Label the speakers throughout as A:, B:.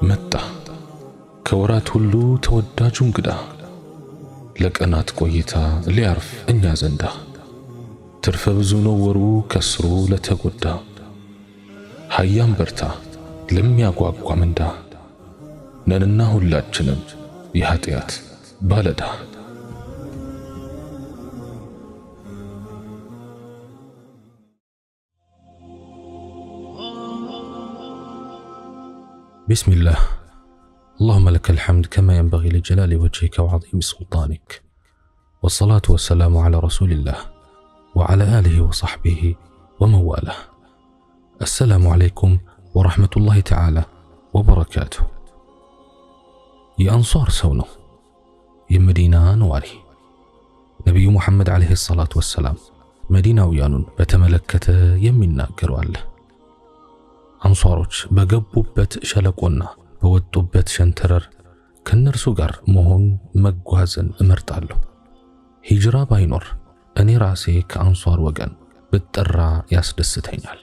A: መጣ ከወራት ሁሉ ተወዳጁ እንግዳ ለቀናት ቆይታ ሊያርፍ እኛ ዘንዳ ትርፈ ብዙ ነው ወሩ ከስሩ ለተጎዳ ሀያም በርታ ለሚያጓጓ ምንዳ ነንና ሁላችንም የኃጢአት ባለዳ
B: بسم الله اللهم لك الحمد كما ينبغي لجلال وجهك وعظيم سلطانك والصلاة والسلام على رسول الله وعلى آله وصحبه ومن والاه السلام عليكم ورحمة الله تعالى وبركاته يا أنصار سونو يا مدينة نواري نبي محمد عليه الصلاة والسلام مدينة ويانون بتملكة يمنا قروا አንሷሮች በገቡበት ሸለቆና በወጡበት ሸንተረር ከነርሱ ጋር መሆን መጓዝን እመርጣለሁ። ሂጅራ ባይኖር እኔ ራሴ ከአንሷር ወገን ብጠራ ያስደስተኛል።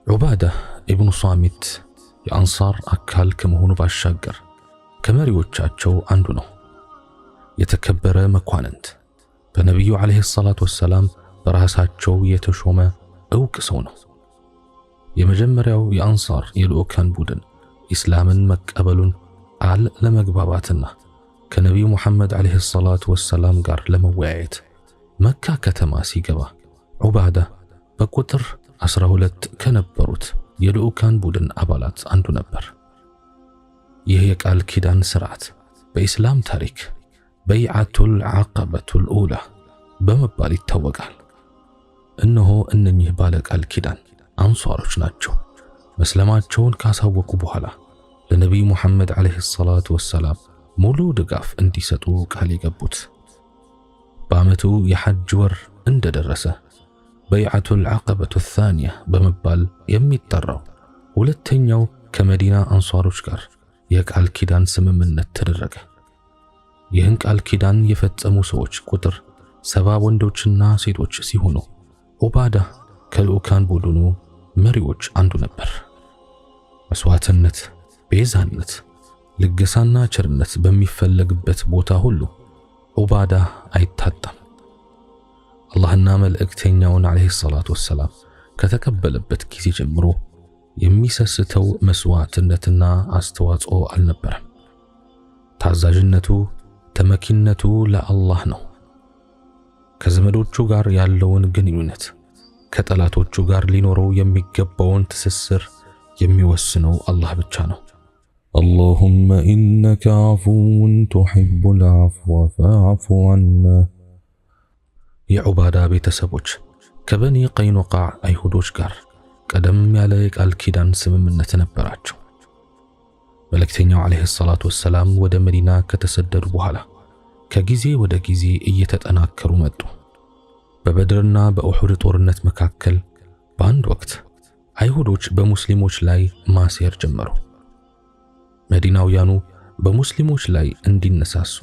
B: ዑባዳ ኢብኑ ሷሚት የአንሷር አካል ከመሆኑ ባሻገር ከመሪዎቻቸው አንዱ ነው። የተከበረ መኳንንት በነቢዩ ዓለይሂ ሰላቱ ወሰላም በራሳቸው የተሾመ ዕውቅ ሰው ነው። የመጀመሪያው የአንሳር የልኡካን ቡድን ኢስላምን መቀበሉን አል ለመግባባትና ከነቢዩ ሙሐመድ ዓለይሂ ሰላቱ ወሰላም ጋር ለመወያየት መካ ከተማ ሲገባ ዑባዳ በቁጥር 12 ከነበሩት የልኡካን ቡድን አባላት አንዱ ነበር። ይህ የቃል ኪዳን ስርዓት በኢስላም ታሪክ በይዓቱል ዓቀበቱል ኡላ በመባል ይታወቃል። እነሆ እነኚህ ባለ ቃል ኪዳን አንሷሮች ናቸው። መስለማቸውን ካሳወቁ በኋላ ለነቢዩ ሙሐመድ ዓለይሂ ሰላቱ ወሰላም ሙሉ ድጋፍ እንዲሰጡ ቃል የገቡት። በዓመቱ የሐጅ ወር እንደደረሰ በይዓቱል ዓቀበቱ ታንያ በመባል የሚጠራው ሁለተኛው ከመዲና አንሷሮች ጋር የቃል ኪዳን ስምምነት ተደረገ። ይህን ቃል ኪዳን የፈጸሙ ሰዎች ቁጥር 70 ወንዶችና ሴቶች ሲሆኑ ዑባዳ ከልኡካን ቡድኑ መሪዎች አንዱ ነበር። መስዋዕትነት፣ ቤዛነት፣ ልገሳና ቸርነት በሚፈለግበት ቦታ ሁሉ ዑባዳ አይታጣም። አላህና መልእክተኛውን ዓለይሂ ሰላቱ ወሰላም ከተቀበለበት ጊዜ ጀምሮ የሚሰስተው መስዋዕትነትና አስተዋጽኦ አልነበረም። ታዛዥነቱ፣ ተመኪነቱ ለአላህ ነው። ከዘመዶቹ ጋር ያለውን ግንኙነት ከጠላቶቹ ጋር ሊኖረው የሚገባውን ትስስር የሚወስነው አላህ ብቻ ነው።
A: اللهم إنك عفو تحب العفو فاعف عنا
B: የዑባዳ ቤተሰቦች ከበኒ ቀይኑቃዕ አይሁዶች ጋር ቀደም ያለ የቃል ኪዳን ስምምነት ነበራቸው። መልእክተኛው ዓለይሂ ሰላቱ ወሰላም ወደ መዲና ከተሰደዱ በኋላ ከጊዜ ወደ ጊዜ እየተጠናከሩ መጡ። በበድርና በኡሑድ ጦርነት መካከል በአንድ ወቅት አይሁዶች በሙስሊሞች ላይ ማሴር ጀመሩ። መዲናውያኑ በሙስሊሞች ላይ እንዲነሳሱ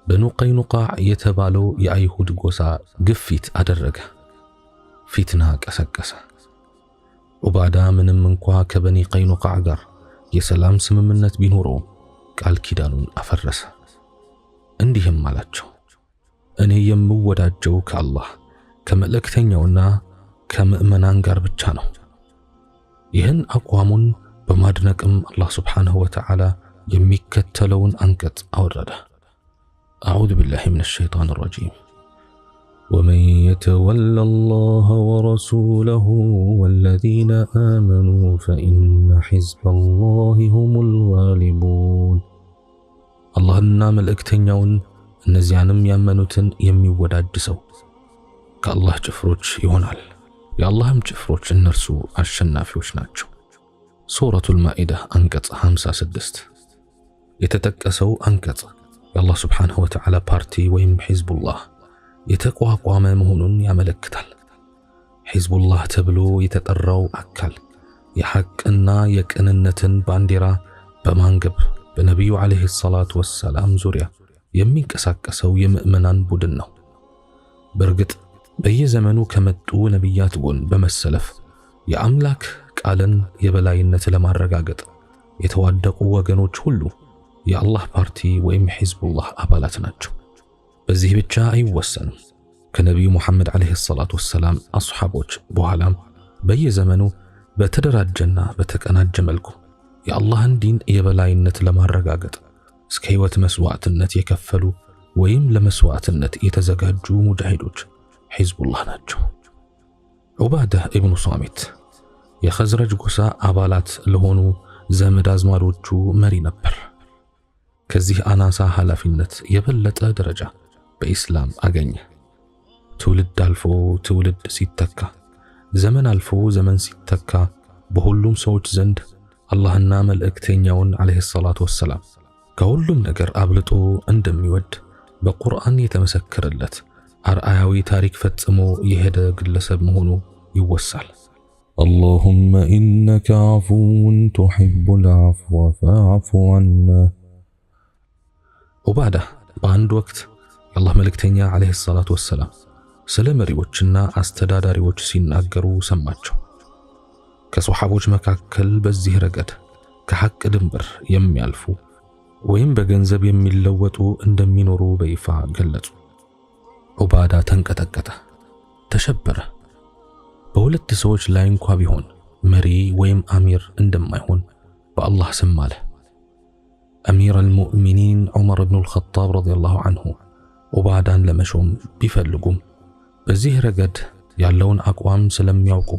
B: በኑ ቀይኑቃዕ የተባለው የአይሁድ ጎሳ ግፊት አደረገ፣ ፊትና ቀሰቀሰ። ዑባዳ ምንም እንኳ ከበኒ ቀይኑቃዕ ጋር የሰላም ስምምነት ቢኖረውም ቃል ኪዳኑን አፈረሰ። እንዲህም አላቸው፣ እኔ የምወዳጀው ከአላህ ከመልእክተኛውና ከምእመናን ጋር ብቻ ነው። ይህን አቋሙን በማድነቅም አላህ ሱብሓነሁ ወተዓላ የሚከተለውን አንቀጽ አወረደ። አዑዙ ቢላሂ ሚነ ሸይጣን ረጂም ወመን የተወለ አላህ ወረሱለሁ ወለዚነ አመኑ ፈኢነ ሒዝበላሂ ሁሙል ጋሊቡን። አላህና መልእክተኛውን እነዚያንም ያመኑትን የሚወዳድ ሰው ከአላህ ጭፍሮች ይሆናል፣ የአላህም ጭፍሮች እነርሱ አሸናፊዎች ናቸው። ሱረቱል ማኢዳ አንቀጽ 56። የተጠቀሰው አንቀጽ የአላህ ሱብሓነሁ ወተዓላ ፓርቲ ወይም ሒዝቡላህ የተቋቋመ መሆኑን ያመለክታል። ሒዝቡላህ ተብሎ የተጠራው አካል የሐቅና የቅንነትን ባንዲራ በማንገብ በነቢዩ ዓለይሂ ሰላቱ ወሰላም ዙሪያ የሚንቀሳቀሰው የምእመናን ቡድን ነው። በእርግጥ በየዘመኑ ከመጡ ነቢያት ጎን በመሰለፍ የአምላክ ቃልን የበላይነት ለማረጋገጥ የተዋደቁ ወገኖች ሁሉ የአላህ ፓርቲ ወይም ሒዝቡላህ አባላት ናቸው። በዚህ ብቻ አይወሰንም። ከነቢዩ ሙሐመድ ዓለይሂ ሰላቱ ወሰላም አስሓቦች በኋላም በየዘመኑ በተደራጀና በተቀናጀ መልኩ የአላህን ዲን የበላይነት ለማረጋገጥ እስከ ሕይወት መስዋዕትነት የከፈሉ ወይም ለመስዋዕትነት የተዘጋጁ ሙጃሂዶች ሒዝቡላህ ናቸው። ዑባዳህ ኢብኑ ሷሚት የኸዝረጅ ጎሳ አባላት ለሆኑ ዘመድ አዝማዶቹ መሪ ነበር። ከዚህ አናሳ ኃላፊነት የበለጠ ደረጃ በኢስላም አገኘ። ትውልድ አልፎ ትውልድ ሲተካ፣ ዘመን አልፎ ዘመን ሲተካ በሁሉም ሰዎች ዘንድ አላህና መልእክተኛውን ዓለይሂ ሰላቱ ወሰላም ከሁሉም ነገር አብልጦ እንደሚወድ በቁርአን የተመሰከረለት አርአያዊ ታሪክ ፈጽሞ የሄደ ግለሰብ መሆኑ ይወሳል።
A: اللهم إنك عفو تحب العفو فاعف عنا።
B: ዑባዳህ በአንድ ወቅት የአላህ መልእክተኛ ዓለይሂ ሰላቱ ወሰላም ስለ መሪዎችና አስተዳዳሪዎች ሲናገሩ ሰማቸው። ከሶሐቦች መካከል በዚህ ረገድ ከሐቅ ድንበር የሚያልፉ ወይም በገንዘብ የሚለወጡ እንደሚኖሩ በይፋ ገለጹ። ዑባዳ ተንቀጠቀጠ፣ ተሸበረ። በሁለት ሰዎች ላይ እንኳ ቢሆን መሪ ወይም አሚር እንደማይሆን በአላህ ስም አለ። አሚር አልሙእሚኒን ዑመር ኢብኑ አልኸጣብ ረዲየላሁ ዐንሁ ዑባዳን ለመሾም ቢፈልጉም በዚህ ረገድ ያለውን አቋም ስለሚያውቁ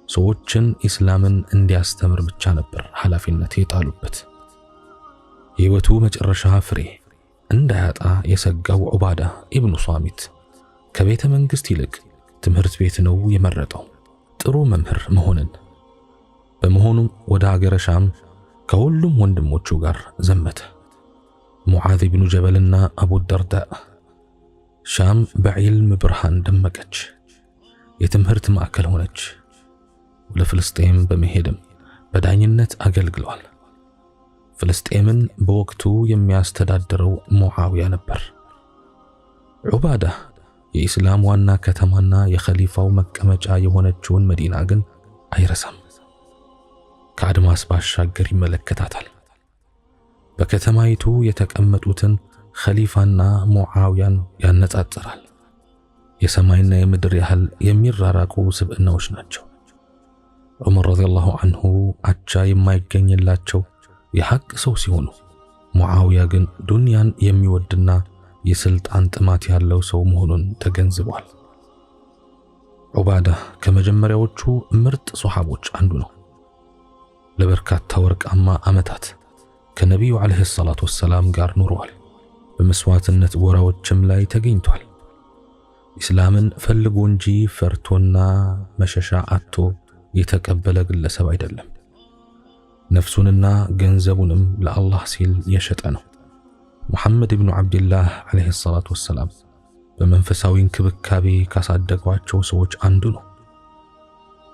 B: ሰዎችን ኢስላምን እንዲያስተምር ብቻ ነበር ኃላፊነት የጣሉበት። የሕይወቱ መጨረሻ ፍሬ እንዳያጣ የሰጋው ዑባዳ ኢብኑ ሷሚት ከቤተ መንግሥት ይልቅ ትምህርት ቤት ነው የመረጠው፣ ጥሩ መምህር መሆንን። በመሆኑም ወደ አገረ ሻም ከሁሉም ወንድሞቹ ጋር ዘመተ። ሙዓዝ ኢብኑ ጀበልና አቡ ደርዳ። ሻም በዒልም ብርሃን ደመቀች፣ የትምህርት ማዕከል ሆነች። ወደ ፍልስጤም በመሄድም በዳኝነት አገልግለዋል። ፍልስጤምን በወቅቱ የሚያስተዳድረው ሙዓዊያ ነበር። ዑባዳ የኢስላም ዋና ከተማና የኸሊፋው መቀመጫ የሆነችውን መዲና ግን አይረሳም። ከአድማስ ባሻገር ይመለከታታል። በከተማይቱ የተቀመጡትን ኸሊፋና ሙዓዊያን ያነጻጽራል። የሰማይና የምድር ያህል የሚራራቁ ስብዕናዎች ናቸው። ዑመር ረዲየላሁ ዐንሁ አቻ የማይገኝላቸው የሐቅ ሰው ሲሆኑ፣ ሙዓዊያ ግን ዱንያን የሚወድና የስልጣን ጥማት ያለው ሰው መሆኑን ተገንዝቧል። ዑባዳ ከመጀመሪያዎቹ ምርጥ ሶሐቦች አንዱ ነው። ለበርካታ ወርቃማ ዓመታት ከነቢዩ ዓለይሂ ሰላቱ ወሰላም ጋር ኑሯል። በመስዋዕትነት ጎራዎችም ላይ ተገኝቷል። ኢስላምን ፈልጎ እንጂ ፈርቶና መሸሻ አጥቶ የተቀበለ ግለሰብ አይደለም። ነፍሱንና ገንዘቡንም ለአላህ ሲል የሸጠ ነው። ሙሐመድ ኢብኑ ዓብድላህ ዓለይሂ ሰላቱ ወሰላም በመንፈሳዊ እንክብካቤ ካሳደጓቸው ሰዎች አንዱ ነው።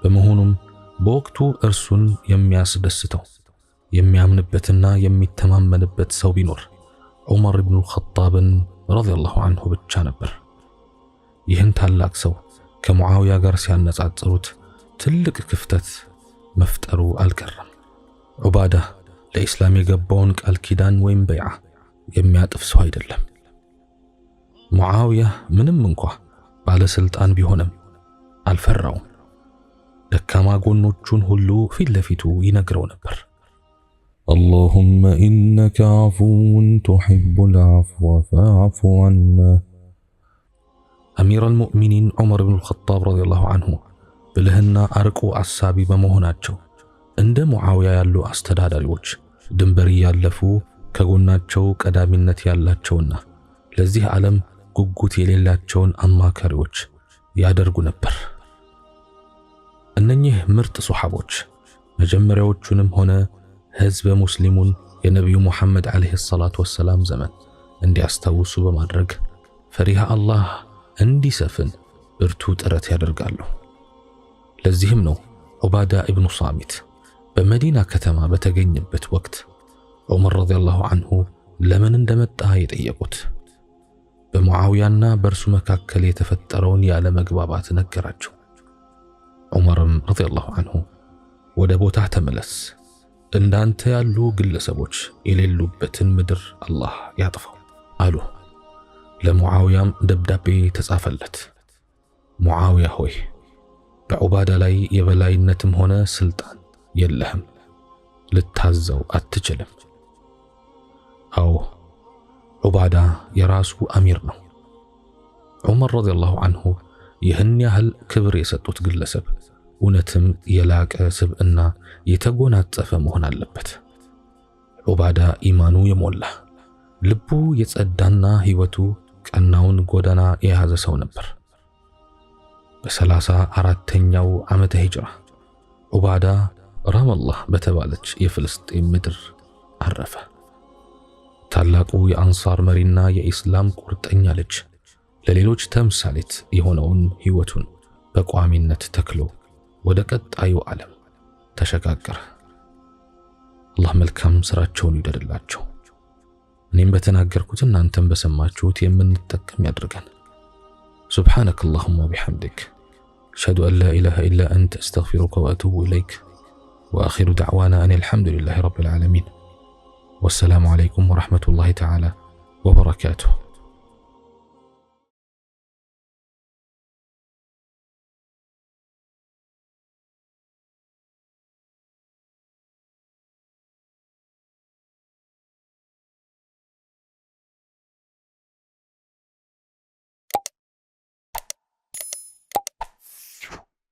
B: በመሆኑም በወቅቱ እርሱን የሚያስደስተው የሚያምንበትና የሚተማመንበት ሰው ቢኖር ዑመር ኢብኑ አልኸጣብን ረዲየላሁ ዐንሁ ብቻ ነበር። ይህን ታላቅ ሰው ከሙዓዊያ ጋር ሲያነጻጽሩት ትልቅ ክፍተት መፍጠሩ አልቀረም። ዑባዳ ለኢስላም የገባውን ቃል ኪዳን ወይም በይዓ የሚያጥፍ ሰው አይደለም። ሙዓዊያ ምንም እንኳ ባለስልጣን ቢሆንም አልፈራውም። ደካማ ጎኖቹን ሁሉ ፊት ለፊቱ ይነግረው ነበር።
A: اللهم إنك عفو تحب العفو فاعف عنا።
B: አሚር አልሙእሚኒን ዑመር ኢብኑ አልኸጣብ ረዲየላሁ ዐንሁ ብልህና አርቆ አሳቢ በመሆናቸው እንደ ሙዓዊያ ያሉ አስተዳዳሪዎች ድንበር ያለፉ ከጎናቸው ቀዳሚነት ያላቸውና ለዚህ ዓለም ጉጉት የሌላቸውን አማካሪዎች ያደርጉ ነበር። እነኚህ ምርጥ ሱሐቦች መጀመሪያዎቹንም ሆነ ህዝበ ሙስሊሙን የነቢዩ ሙሐመድ ዓለይሂ ሰላቱ ወሰላም ዘመን እንዲያስታውሱ በማድረግ ፈሪሃ አላህ እንዲሰፍን ብርቱ ጥረት ያደርጋሉ። ለዚህም ነው ዑባዳ ኢብኑ ሷሚት በመዲና ከተማ በተገኘበት ወቅት ዑመር ረዲየላሁ ዐንሁ ለምን እንደመጣ የጠየቁት። በሙዓዊያና በእርሱ መካከል የተፈጠረውን ያለ መግባባት ነገራቸው። ዑመርም ረዲየላሁ ዐንሁ ወደ ቦታህ ተመለስ፣ እንዳንተ ያሉ ግለሰቦች የሌሉበትን ምድር አላህ ያጥፋው አሉ። ለሙዓውያም ደብዳቤ ተጻፈለት። ሙዓውያ ሆይ በዑባዳ ላይ የበላይነትም ሆነ ስልጣን የለህም፣ ልታዘው አትችልም። አዎ ዑባዳ የራሱ አሚር ነው። ዑመር ረዲየላሁ ዐንሁ ይህን ያህል ክብር የሰጡት ግለሰብ እውነትም የላቀ ስብዕና የተጎናጸፈ መሆን አለበት። ዑባዳ ኢማኑ የሞላ ልቡ የጸዳና ሕይወቱ ቀናውን ጎዳና የያዘ ሰው ነበር። በ34ኛው ዓመተ ሂጅራ ዑባዳ ራመላህ በተባለች የፍልስጤም ምድር አረፈ። ታላቁ የአንሳር መሪና የኢስላም ቁርጠኛ ልጅ ለሌሎች ተምሳሌት የሆነውን ሕይወቱን በቋሚነት ተክሎ ወደ ቀጣዩ ዓለም ተሸጋገረ። አላህ መልካም ስራቸውን ይውደድላቸው። እኔም በተናገርኩት እናንተም በሰማችሁት የምንጠቀም ያድርገን። سبحانك اللهم وبحمدك أشهد أن لا إله إلا أنت أستغفرك وأتوب إليك وآخر دعوانا أن الحمد لله رب العالمين والسلام عليكم ورحمة الله تعالى وبركاته.